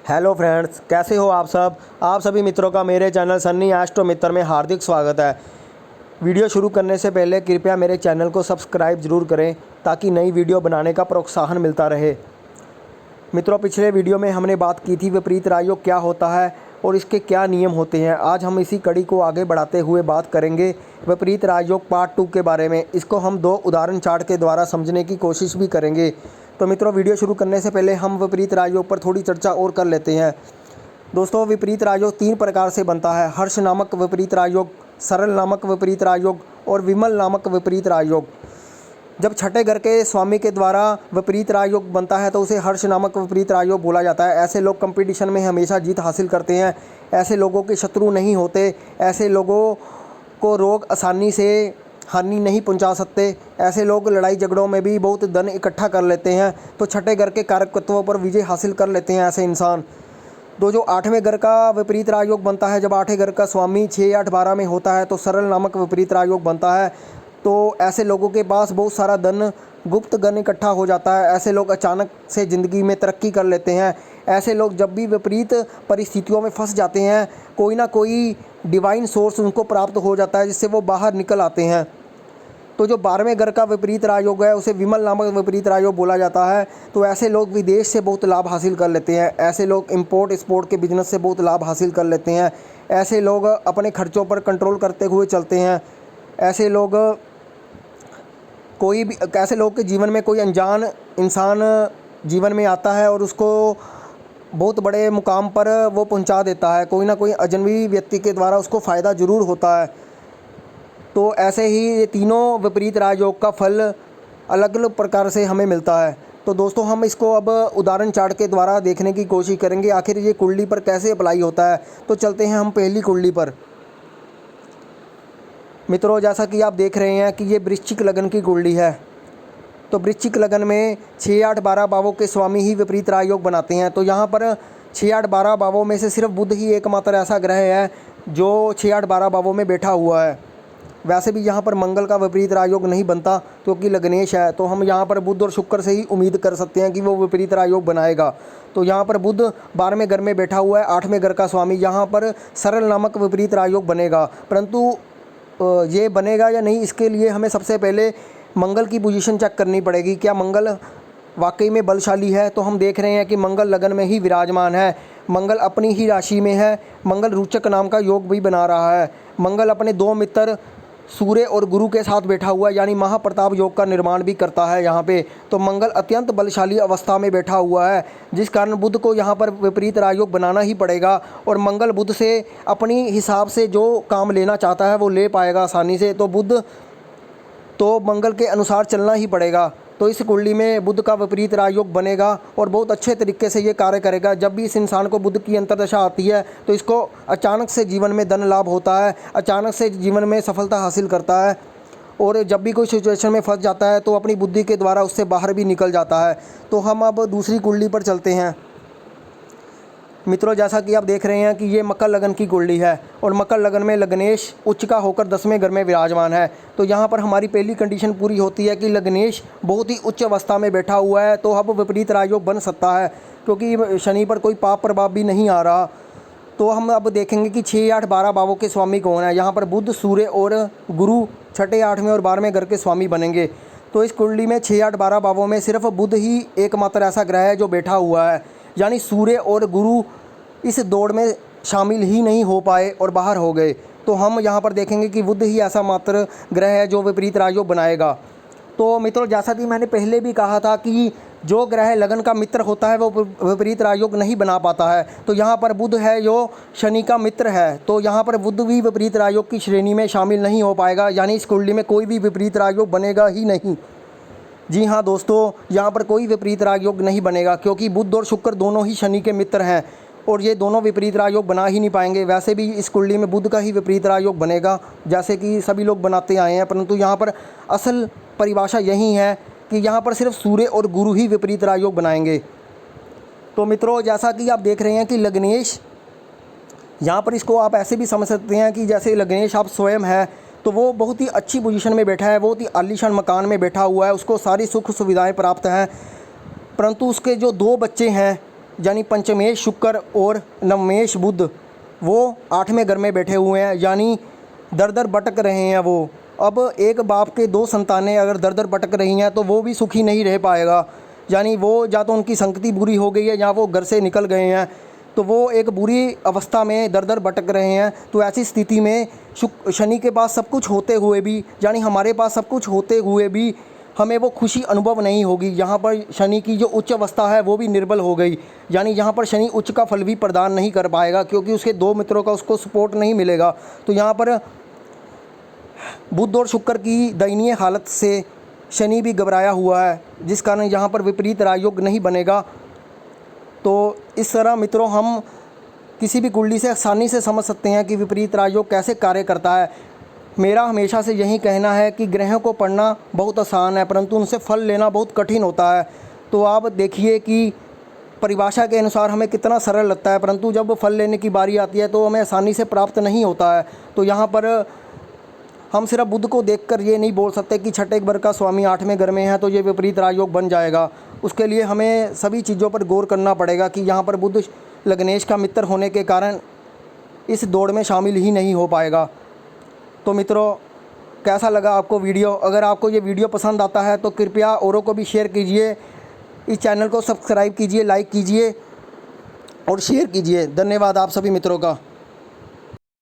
Hello friends, कैसे हो आप सब। आप सभी मित्रों का मेरे चैनल सन्नी एस्ट्रो मित्र में हार्दिक स्वागत है। वीडियो शुरू करने से पहले कृपया मेरे चैनल को सब्सक्राइब ज़रूर करें ताकि नई वीडियो बनाने का प्रोत्साहन मिलता रहे। मित्रों, पिछले वीडियो में हमने बात की थी विपरीत राजयोग क्या होता है और इसके क्या नियम होते हैं। आज हम इसी कड़ी को आगे बढ़ाते हुए बात करेंगे विपरीत राजयोग पार्ट 2 के बारे में। इसको हम 2 उदाहरण चार्ट के द्वारा समझने की कोशिश भी करेंगे। तो मित्रों, वीडियो शुरू करने से पहले हम विपरीत राजयोग पर थोड़ी चर्चा और कर लेते हैं। दोस्तों, विपरीत राजयोग 3 प्रकार से बनता है। हर्ष नामक विपरीत राजयोग, सरल नामक विपरीत राजयोग और विमल नामक विपरीत राजयोग। जब छठे घर के स्वामी के द्वारा विपरीत राजयोग बनता है तो उसे हर्ष नामक विपरीत राजयोग बोला जाता है। ऐसे लोग कंपटीशन में हमेशा जीत हासिल करते हैं। ऐसे लोगों के शत्रु नहीं होते। ऐसे लोगों को रोग आसानी से हानि नहीं पहुंचा सकते। ऐसे लोग लड़ाई झगड़ों में भी बहुत धन इकट्ठा कर लेते हैं। तो छठे घर के कारकत्वों पर विजय हासिल कर लेते हैं ऐसे इंसान। जो 8वें घर का विपरीत राजयोग बनता है, जब 8वें घर का स्वामी 6, 8, 12 में होता है तो सरल नामक विपरीत राजयोग बनता है। तो ऐसे लोगों के पास बहुत सारा धन गुप्त धन इकट्ठा हो जाता है। ऐसे लोग अचानक से ज़िंदगी में तरक्की कर लेते हैं। ऐसे लोग जब भी विपरीत परिस्थितियों में फंस जाते हैं, कोई ना कोई डिवाइन सोर्स उनको प्राप्त हो जाता है जिससे वो बाहर निकल आते हैं। तो जो 12वें घर का विपरीत राजयोग है उसे विमल नामक विपरीत राजयोग बोला जाता है। तो ऐसे लोग विदेश से बहुत लाभ हासिल कर लेते हैं। ऐसे लोग इंपोर्ट एक्सपोर्ट के बिजनेस से बहुत लाभ हासिल कर लेते हैं। ऐसे लोग अपने खर्चों पर कंट्रोल करते हुए चलते हैं। ऐसे लोग ऐसे लोग के जीवन में कोई अनजान इंसान जीवन में आता है और उसको बहुत बड़े मुकाम पर वो पहुंचा देता है। कोई ना कोई अजनबी व्यक्ति के द्वारा उसको फ़ायदा ज़रूर होता है। तो ऐसे ही ये तीनों विपरीत राजयोग का फल अलग अलग प्रकार से हमें मिलता है। तो दोस्तों, हम इसको अब उदाहरण चार्ट के द्वारा देखने की कोशिश करेंगे आखिर ये कुंडली पर कैसे अप्लाई होता है। तो चलते हैं हम पहली कुंडली पर। मित्रों, जैसा कि आप देख रहे हैं कि ये वृश्चिक लगन की कुंडली है। तो वृश्चिक लगन में 6, 8, 12 भावों के स्वामी ही विपरीत राजयोग बनाते हैं। तो यहाँ पर 6, 8, 12 भावों में से सिर्फ बुध ही एकमात्र ऐसा ग्रह है जो 6, 8, 12 भावों में बैठा हुआ है। वैसे भी यहाँ पर मंगल का विपरीत राजयोग नहीं बनता क्योंकि लग्नेश है। तो हम यहाँ पर बुध और शुक्र से ही उम्मीद कर सकते हैं कि वो विपरीत राजयोग बनाएगा। तो यहाँ पर बुध 12वें घर में बैठा हुआ है, 8वें घर का स्वामी। यहाँ पर सरल नामक विपरीत राजयोग बनेगा। परंतु ये बनेगा या नहीं, इसके लिए हमें सबसे पहले मंगल की पोजीशन चेक करनी पड़ेगी। क्या मंगल वाकई में बलशाली है? तो हम देख रहे हैं कि मंगल लगन में ही विराजमान है। मंगल अपनी ही राशि में है। मंगल रोचक नाम का योग भी बना रहा है। मंगल अपने 2 मित्र सूर्य और गुरु के साथ बैठा हुआ है, यानी महाप्रताप योग का निर्माण भी करता है यहाँ पे। तो मंगल अत्यंत बलशाली अवस्था में बैठा हुआ है, जिस कारण बुध को यहाँ पर विपरीत राजयोग बनाना ही पड़ेगा। और मंगल बुध से अपनी हिसाब से जो काम लेना चाहता है वो ले पाएगा आसानी से। तो मंगल के अनुसार चलना ही पड़ेगा। तो इस कुंडली में बुध का विपरीत राजयोग बनेगा और बहुत अच्छे तरीके से ये कार्य करेगा। जब भी इस इंसान को बुध की अंतर्दशा आती है तो इसको अचानक से जीवन में धन लाभ होता है, अचानक से जीवन में सफलता हासिल करता है। और जब भी कोई सिचुएशन में फंस जाता है तो अपनी बुद्धि के द्वारा उससे बाहर भी निकल जाता है। तो हम अब दूसरी कुंडली पर चलते हैं। मित्रों, जैसा कि आप देख रहे हैं कि ये मकर लगन की कुंडली है और मकर लगन में लग्नेश उच्च का होकर 10वें घर में विराजमान है। तो यहाँ पर हमारी पहली कंडीशन पूरी होती है कि लग्नेश बहुत ही उच्च अवस्था में बैठा हुआ है। तो अब विपरीत राजयोग बन सकता है क्योंकि शनि पर कोई पाप प्रभाव भी नहीं आ रहा। तो हम अब देखेंगे कि 6, 8, 12 भावों के स्वामी कौन है। यहाँ पर बुध, सूर्य और गुरु 6, 8वें और 12वें घर के स्वामी बनेंगे। तो इस कुंडली में 6, 8, 12 भावों में सिर्फ बुध ही एकमात्र ऐसा ग्रह है जो बैठा हुआ है, यानी सूर्य और गुरु इस दौड़ में शामिल ही नहीं हो पाए और बाहर हो गए। तो हम यहाँ पर देखेंगे कि बुध ही ऐसा मात्र ग्रह है जो विपरीत राजयोग बनाएगा। तो मित्रों, जैसा कि मैंने पहले भी कहा था कि जो ग्रह लगन का मित्र होता है वो विपरीत राजयोग नहीं बना पाता है। तो यहाँ पर बुध है जो शनि का मित्र है। तो यहाँ पर बुध भी विपरीत राजयोग की श्रेणी में शामिल नहीं हो पाएगा, यानी इस कुंडली में कोई भी विपरीत राजयोग बनेगा ही नहीं। जी हाँ दोस्तों, यहाँ पर कोई विपरीत राजयोग नहीं बनेगा क्योंकि बुध और शुक्र दोनों ही शनि के मित्र हैं और ये दोनों विपरीत राजयोग बना ही नहीं पाएंगे। वैसे भी इस कुंडली में बुध का ही विपरीत राजयोग बनेगा जैसे कि सभी लोग बनाते आए हैं, परंतु यहाँ पर असल परिभाषा यही है कि यहाँ पर सिर्फ सूर्य और गुरु ही विपरीत राजयोग बनाएंगे। तो मित्रों, जैसा कि आप देख रहे हैं कि लग्नेश, यहाँ पर इसको आप ऐसे भी समझ सकते हैं कि जैसे लग्नेश आप स्वयं है तो वो बहुत ही अच्छी पोजीशन में बैठा है, बहुत ही आलीशान मकान में बैठा हुआ है, उसको सारी सुख सुविधाएं प्राप्त हैं। परंतु उसके जो 2 बच्चे हैं यानी पंचमेश शुक्र और नवमेश बुध वो 8वें घर में बैठे हुए हैं, यानी दर दर भटक रहे हैं वो। अब एक बाप के 2 संतानें अगर दर दर भटक रही हैं तो वो भी सुखी नहीं रह पाएगा, यानी वो या तो उनकी संगति बुरी हो गई है या वो घर से निकल गए हैं, तो वो एक बुरी अवस्था में दर दर भटक रहे हैं। तो ऐसी स्थिति में शनि के पास सब कुछ होते हुए भी, यानी हमारे पास सब कुछ होते हुए भी हमें वो खुशी अनुभव नहीं होगी। यहाँ पर शनि की जो उच्च अवस्था है वो भी निर्बल हो गई, यानी यहाँ पर शनि उच्च का फल भी प्रदान नहीं कर पाएगा, क्योंकि उसके 2 मित्रों का उसको सपोर्ट नहीं मिलेगा। तो यहाँ पर बुध और शुक्र की दयनीय हालत से शनि भी घबराया हुआ है, जिस कारण यहाँ पर विपरीत राजयोग नहीं बनेगा। तो इस तरह मित्रों हम किसी भी कुंडली से आसानी से समझ सकते हैं कि विपरीत राजयोग कैसे कार्य करता है। मेरा हमेशा से यही कहना है कि ग्रहों को पढ़ना बहुत आसान है, परंतु उनसे फल लेना बहुत कठिन होता है। तो आप देखिए कि परिभाषा के अनुसार हमें कितना सरल लगता है, परंतु जब फल लेने की बारी आती है तो हमें आसानी से प्राप्त नहीं होता है। तो यहाँ पर हम सिर्फ बुध को देखकर ये नहीं बोल सकते कि छठे घर का स्वामी 8वें घर में है तो ये विपरीत राजयोग बन जाएगा। उसके लिए हमें सभी चीज़ों पर गौर करना पड़ेगा कि यहाँ पर बुध लग्नेश का मित्र होने के कारण इस दौड़ में शामिल ही नहीं हो पाएगा। तो मित्रों, कैसा लगा आपको वीडियो? अगर आपको ये वीडियो पसंद आता है तो कृपया औरों को भी शेयर कीजिए, इस चैनल को सब्सक्राइब कीजिए, लाइक कीजिए और शेयर कीजिए। धन्यवाद आप सभी मित्रों का।